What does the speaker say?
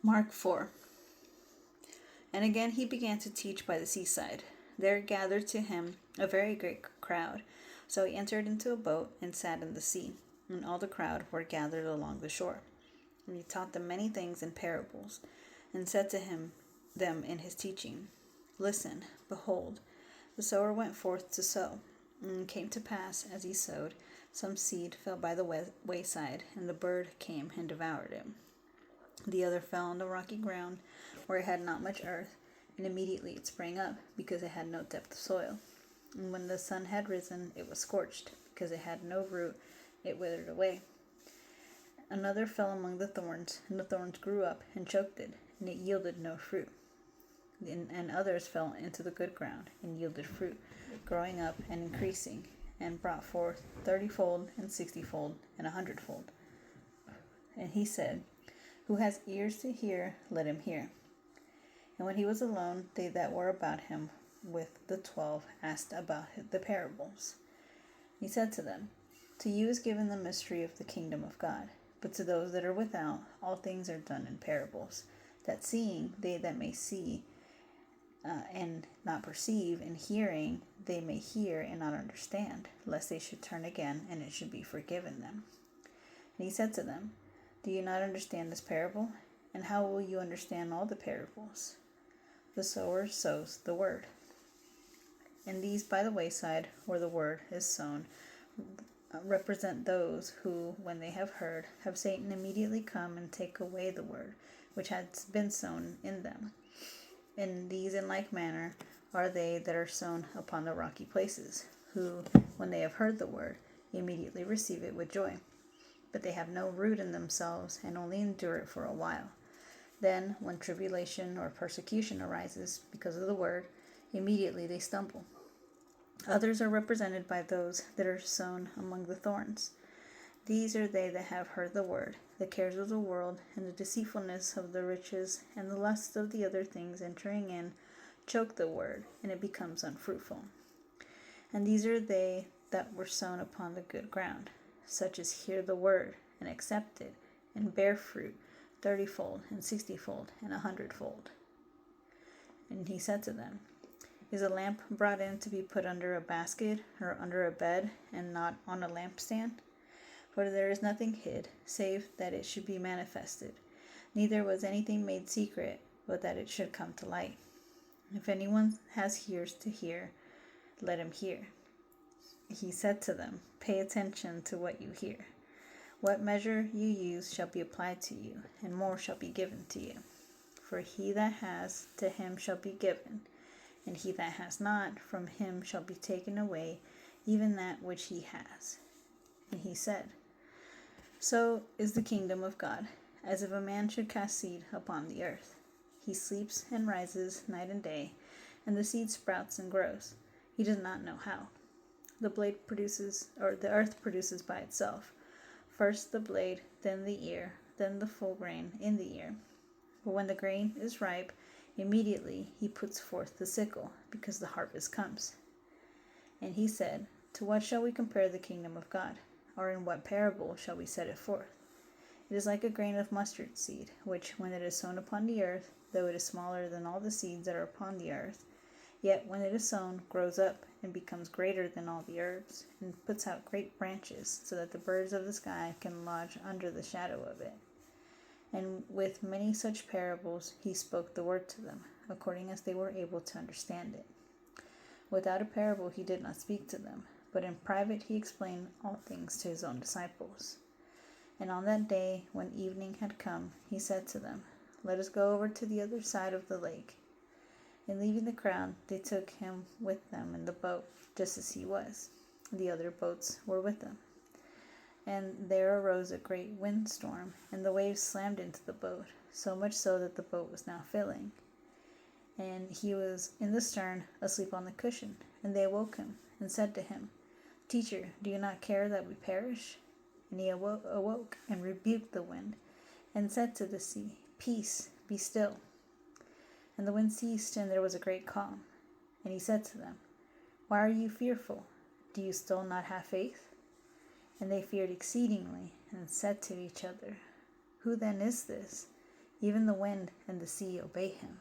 Mark 4. And again he began to teach by the seaside. There gathered to him a very great crowd. So he entered into a boat and sat in the sea, and all the crowd were gathered along the shore. And he taught them many things in parables, and said to them in his teaching, Listen, behold, the sower went forth to sow. And it came to pass, as he sowed, some seed fell by the wayside, and the bird came and devoured it. The other fell on the rocky ground, where it had not much earth, and immediately it sprang up, because it had no depth of soil. And when the sun had risen, it was scorched, because it had no root, it withered away. Another fell among the thorns, and the thorns grew up and choked it, and it yielded no fruit. And others fell into the good ground, and yielded fruit, growing up and increasing, and brought forth 30-fold, and 60-fold, and 100-fold. And he said, Who has ears to hear, let him hear. And when he was alone, they that were about him with the 12 asked about the parables. He said to them, To you is given the mystery of the kingdom of God, but to those that are without, all things are done in parables, that seeing they that may see and not perceive, and hearing they may hear and not understand, lest they should turn again, and it should be forgiven them. And he said to them, Do you not understand this parable? And how will you understand all the parables? The sower sows the word. And these by the wayside, where the word is sown, represent those who, when they have heard, have Satan immediately come and take away the word which has been sown in them. And these in like manner are they that are sown upon the rocky places, who, when they have heard the word, immediately receive it with joy. But they have no root in themselves, and only endure it for a while. Then, when tribulation or persecution arises because of the word, immediately they stumble. Others are represented by those that are sown among the thorns. These are they that have heard the word, the cares of the world, and the deceitfulness of the riches, and the lust of the other things entering in, choke the word, and it becomes unfruitful. And these are they that were sown upon the good ground, such as hear the word, and accept it, and bear fruit, 30-fold, and 60-fold, and 100-fold. And he said to them, Is a lamp brought in to be put under a basket, or under a bed, and not on a lampstand? For there is nothing hid, save that it should be manifested. Neither was anything made secret, but that it should come to light. If anyone has ears to hear, let him hear. He said to them, Pay attention to what you hear. What measure you use shall be applied to you, and more shall be given to you. For he that has, to him shall be given, and he that has not, from him shall be taken away even that which he has. And he said, So is the kingdom of God, as if a man should cast seed upon the earth. He sleeps and rises night and day, and the seed sprouts and grows. He does not know how. The earth produces by itself, first the blade, then the ear, then the full grain in the ear. But when the grain is ripe, immediately he puts forth the sickle, because the harvest comes. And he said, To what shall we compare the kingdom of God? Or in what parable shall we set it forth? It is like a grain of mustard seed, which, when it is sown upon the earth, though it is smaller than all the seeds that are upon the earth, yet when it is sown, grows up, and becomes greater than all the herbs, and puts out great branches, so that the birds of the sky can lodge under the shadow of it. And with many such parables he spoke the word to them, according as they were able to understand it. Without a parable he did not speak to them, but in private he explained all things to his own disciples. And on that day, when evening had come, he said to them, Let us go over to the other side of the lake. And leaving the crowd, they took him with them in the boat, just as he was. The other boats were with them. And there arose a great windstorm, and the waves slammed into the boat, so much so that the boat was now filling. And he was in the stern, asleep on the cushion. And they awoke him, and said to him, Teacher, do you not care that we perish? And he awoke, and rebuked the wind, and said to the sea, Peace, be still. And the wind ceased, and there was a great calm. And he said to them, Why are you fearful? Do you still not have faith? And they feared exceedingly, and said to each other, Who then is this? Even the wind and the sea obey him.